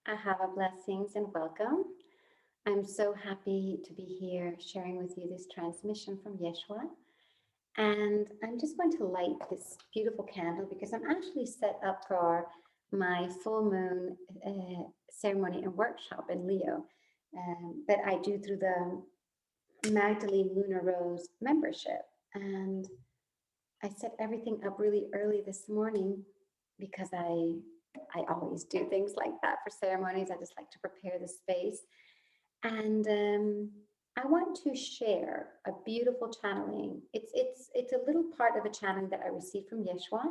Ahava blessings and welcome. I'm so happy to be here sharing with you this transmission from Yeshua. And I'm just going to light this beautiful candle because I'm actually set up for my full moon ceremony and workshop in Leo that I do through the Magdalene Lunar Rose membership. And I set everything up really early this morning because I always do things like that for ceremonies. I just like to prepare the space. And I want to share a beautiful channeling. It's a little part of a channeling that I received from Yeshua.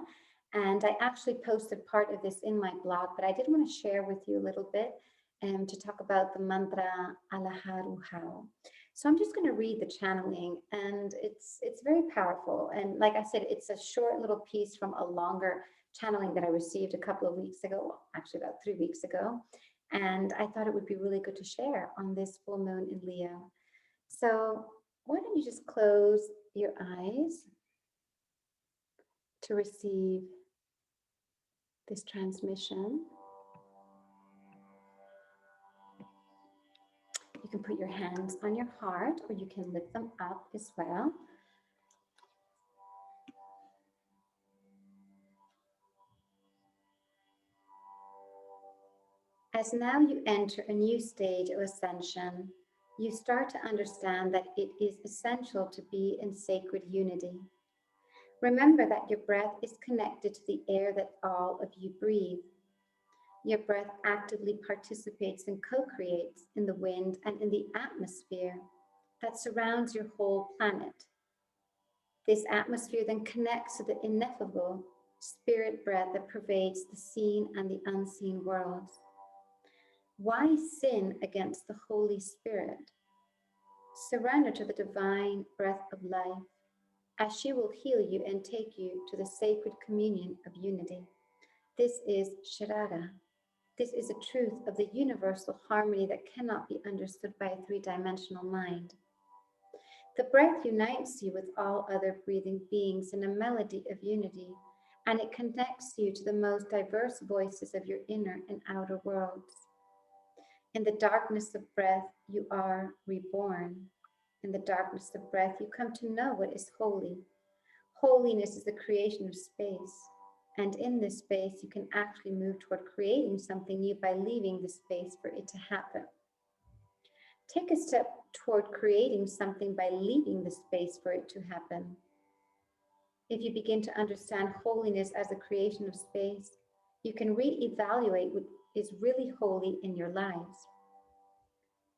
And I actually posted part of this in my blog, but I did want to share with you a little bit to talk about the mantra Alaharuhao. So I'm just going to read the channeling, and it's very powerful. And like I said, it's a short little piece from a longer channeling that I received a couple of weeks ago, well, actually about 3 weeks ago. And I thought it would be really good to share on this full moon in Leo. So why don't you just close your eyes to receive this transmission. You can put your hands on your heart or you can lift them up as well. As now you enter a new stage of ascension, you start to understand that it is essential to be in sacred unity. Remember that your breath is connected to the air that all of you breathe. Your breath actively participates and co-creates in the wind and in the atmosphere that surrounds your whole planet. This atmosphere then connects to the ineffable spirit breath that pervades the seen and the unseen worlds. Why sin against the Holy Spirit? Surrender to the divine breath of life, as she will heal you and take you to the sacred communion of unity. This is Sharada. This is a truth of the universal harmony that cannot be understood by a three-dimensional mind. The breath unites you with all other breathing beings in a melody of unity, and it connects you to the most diverse voices of your inner and outer worlds. In the darkness of breath, you are reborn. In the darkness of breath, you come to know what is holy. Holiness is the creation of space. And in this space, you can actually move toward creating something new by leaving the space for it to happen. Take a step toward creating something by leaving the space for it to happen. If you begin to understand holiness as a creation of space, you can reevaluate what is really holy in your lives.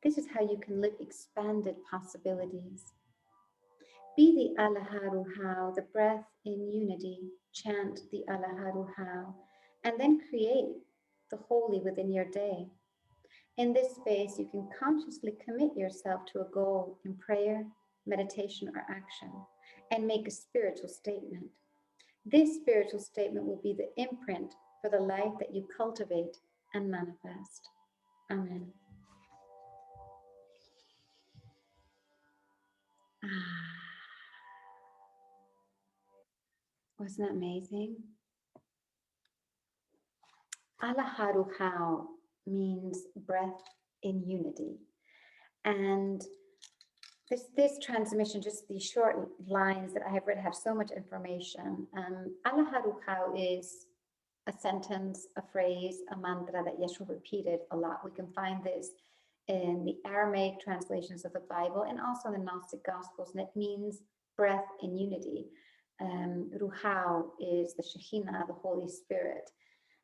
This is how you can live expanded possibilities. Be the Alaharuhao, the breath in unity. Chant the Alaharuhao, and then create the holy within your day. In this space, you can consciously commit yourself to a goal in prayer, meditation, or action, and make a spiritual statement. This spiritual statement will be the imprint for the life that you cultivate and manifest. Amen. Wasn't that amazing? Alaharuhao means breath in unity. And this transmission, just these short lines that I have read, have so much information. Alaharuhao is a sentence, a phrase, a mantra that Yeshua repeated a lot. We can find this in the Aramaic translations of the Bible and also the Gnostic Gospels, and it means breath in unity. Ruhao is the Shekhinah, the Holy Spirit.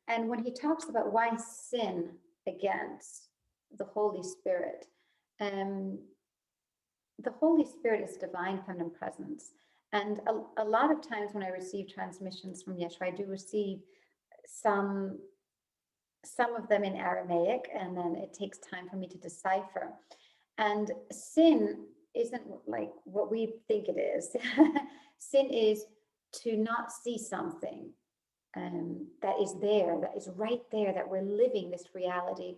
And when he talks about why sin against the Holy Spirit, the Holy Spirit is divine feminine presence. And a lot of times when I receive transmissions from Yeshua, I do receive some of them in Aramaic, and then it takes time for me to decipher. And sin isn't like what we think it is. Sin is to not see something that is there, that is right there, that we're living this reality.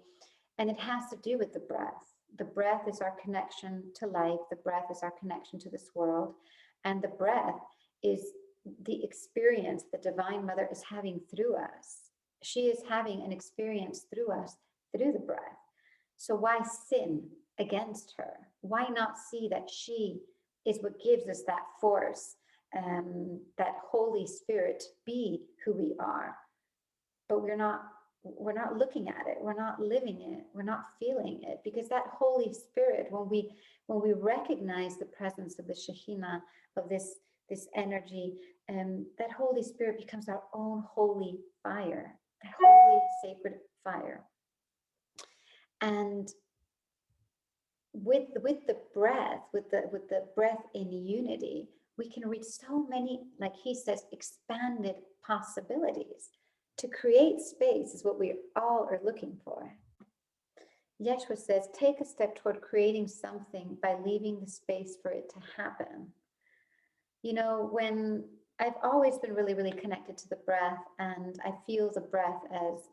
And it has to do with the breath. The breath is our connection to life. The breath is our connection to this world. And the breath is the experience the Divine Mother is having through us. She is having an experience through us through the breath. So why sin against her? Why not see that she is what gives us that force, that Holy Spirit to be who we are? But we're not looking at it, we're not living it, we're not feeling it, because that Holy Spirit, when we recognize the presence of the Shekhinah, of this energy, that Holy Spirit becomes our own holy fire, that holy sacred fire. And with the breath, with the breath in unity, we can reach so many, like he says, expanded possibilities. To create space is what we all are looking for. Yeshua says, take a step toward creating something by leaving the space for it to happen. You know, when I've always been really, really connected to the breath, and I feel the breath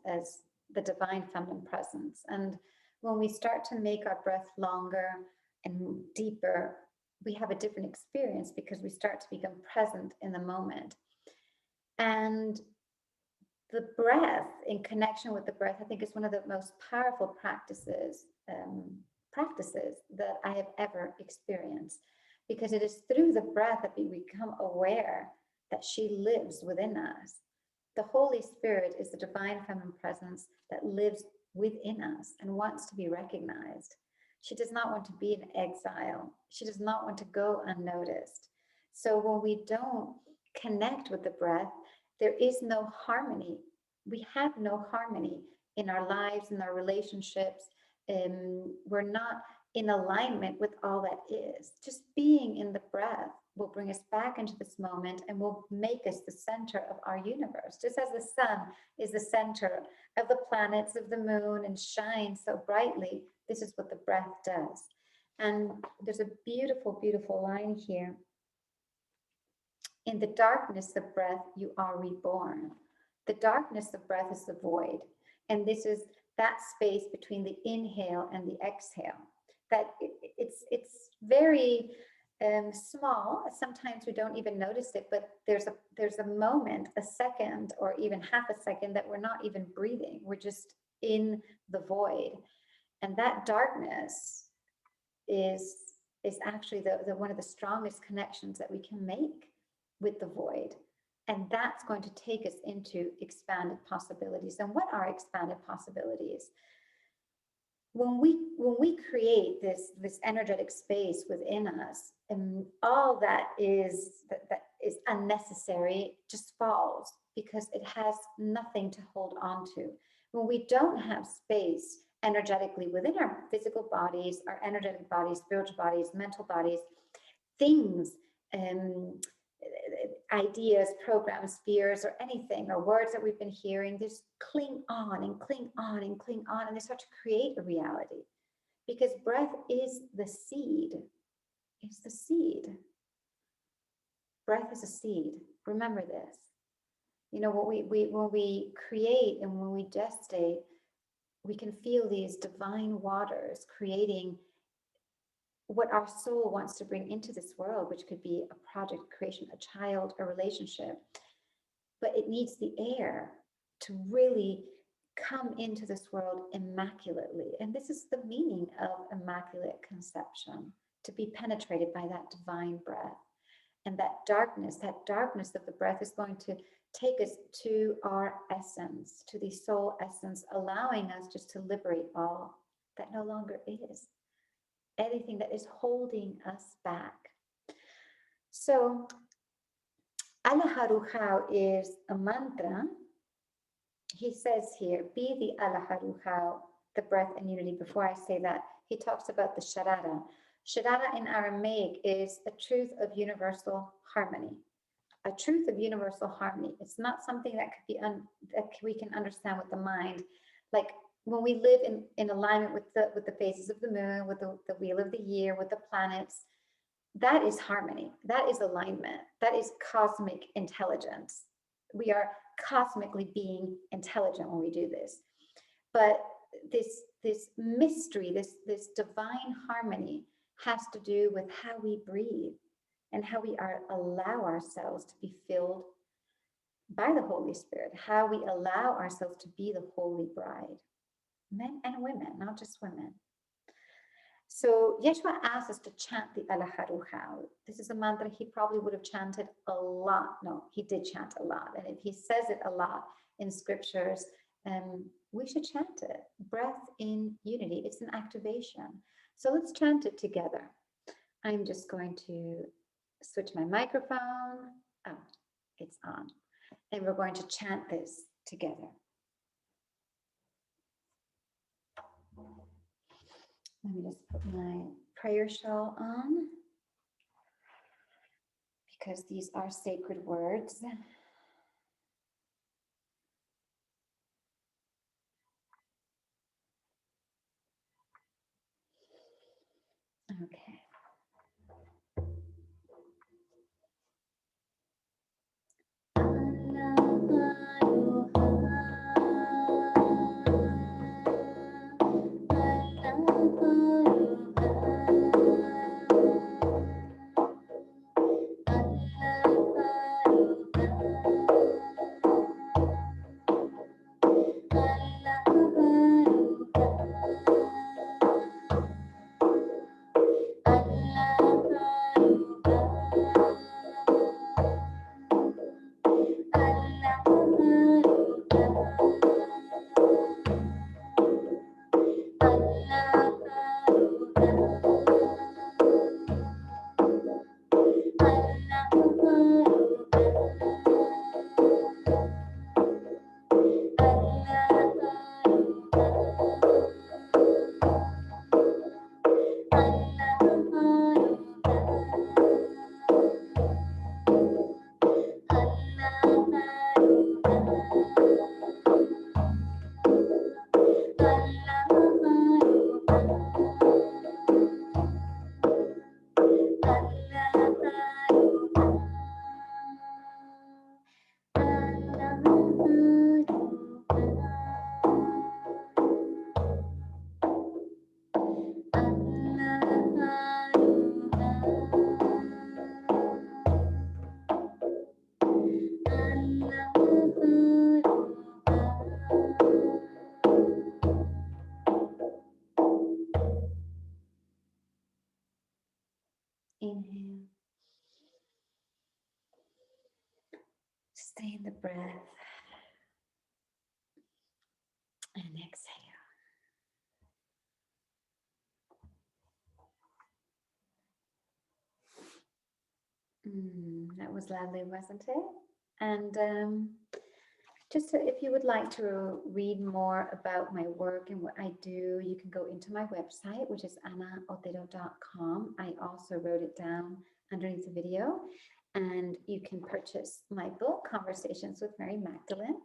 as the divine feminine presence. And when we start to make our breath longer and deeper, we have a different experience because we start to become present in the moment. And the breath, in connection with the breath, I think is one of the most powerful practices that I have ever experienced, because it is through the breath that we become aware that she lives within us. The Holy Spirit is the divine feminine presence that lives within us and wants to be recognized. She does not want to be in exile. She does not want to go unnoticed. So when we don't connect with the breath, there is no harmony. We have no harmony in our lives, in our relationships. We're not in alignment with all that is. Just being in the breath will bring us back into this moment and will make us the center of our universe. Just as the sun is the center of the planets, of the moon, and shines so brightly, this is what the breath does. And there's a beautiful, beautiful line here. In the darkness of breath, you are reborn. The darkness of breath is the void. And this is that space between the inhale and the exhale. That it's very small. Sometimes we don't even notice it, but there's a moment, a second, or even half a second that we're not even breathing. We're just in the void. And that darkness is actually the one of the strongest connections that we can make with the void. And that's going to take us into expanded possibilities. And what are expanded possibilities? When we create this energetic space within us, and all that is unnecessary just falls, because it has nothing to hold on to. When we don't have space energetically within our physical bodies, our energetic bodies, spiritual bodies, mental bodies, things, ideas, programs, fears, or anything, or words that we've been hearing, just cling on and cling on and cling on, and they start to create a reality. Because breath is the seed. It's the seed. Breath is a seed. Remember this. You know, when we create and when we gestate, we can feel these divine waters creating what our soul wants to bring into this world, which could be a project, creation, a child, a relationship. But it needs the air to really come into this world immaculately. And this is the meaning of immaculate conception, to be penetrated by that divine breath. And that darkness of the breath is going to take us to our essence, to the soul essence, allowing us just to liberate all that no longer is, anything that is holding us back. So Alaharuhau is a mantra. He says here, be the Alaharuhau, the breath and unity. Before I say that, he talks about the Sharara. Sharara in Aramaic is a truth of universal harmony. A truth of universal harmony. It's not something that could be that we can understand with the mind. Like when we live in alignment with the phases of the moon, with the wheel of the year, with the planets, that is harmony. That is alignment. That is cosmic intelligence. We are cosmically being intelligent when we do this. But this mystery, this divine harmony has to do with how we breathe and how we allow ourselves to be filled by the Holy Spirit, how we allow ourselves to be the holy bride. men and women, not just women. So Yeshua asks us to chant the Alaharuha. This is a mantra he probably would have chanted a lot. No, he did chant a lot. And if he says it a lot in scriptures, we should chant it. Breath in unity. It's an activation. So let's chant it together. I'm just going to switch my microphone. Oh, it's on. And we're going to chant this together. Let me just put my prayer shawl on because these are sacred words. Okay. Inhale. Stay in the breath. And exhale. That was lovely, wasn't it? And if you would like to read more about my work and what I do, you can go into my website, which is anaotero.com. I also wrote it down underneath the video. And you can purchase my book, Conversations with Mary Magdalene.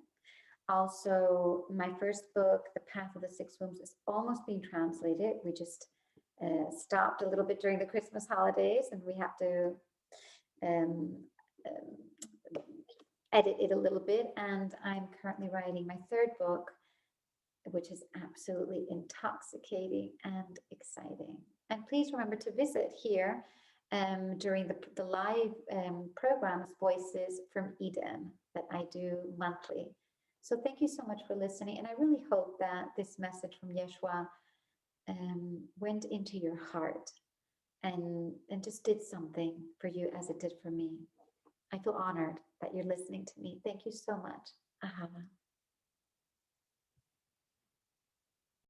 Also, my first book, The Path of the Six Wombs, is almost being translated. We just stopped a little bit during the Christmas holidays, and we have to edit it a little bit. And I'm currently writing my third book, which is absolutely intoxicating and exciting. And please remember to visit here during the live programs, Voices from Eden, that I do monthly. So thank you so much for listening. And I really hope that this message from Yeshua went into your heart and just did something for you as it did for me. I feel honored that you're listening to me. Thank you so much. Ahava.